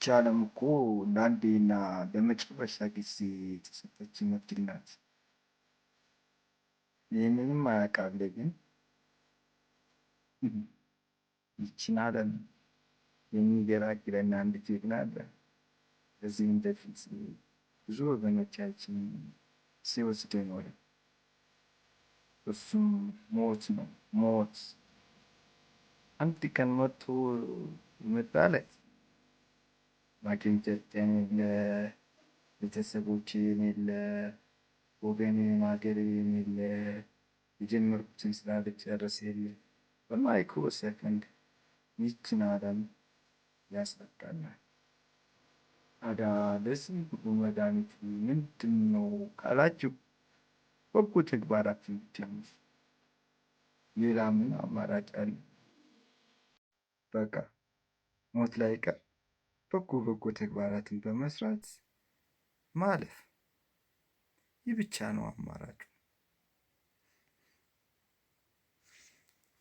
ይህች ዓለም እኮ ለአንዴና ለመጨረሻ ጊዜ የተሰጠችን እድል ናት። ይህንንም አያውቃል ግን ይህችን ዓለም የሚገራግረን አንድ ጀግና አለ። ከዚህም በፊት ብዙ ወገኖቻችን ሲወስድ ኖረ። እሱም ሞት ነው። ሞት አንድ ቀን መጥቶ ይመጣለት ማግኘት የለ፣ ቤተሰቦቼን የለ፣ ወገኔን ሀገሬን የለ፣ የጀመርኩትን ስራ ልጨርስ የለ፣ በማይክሮ ሰከንድ ይህችን ዓለም ያስረካናል። ታዲያ ለዚህ ሁሉ መድኃኒቱ ምንድን ነው ካላችሁ፣ በጎ ተግባራትን ብቻ ነው። ሌላ ምን አማራጭ አለ? በቃ ሞት ላይ ቀር በጎ ተግባራትን በመስራት ማለፍ። ይህ ብቻ ነው አማራጩ።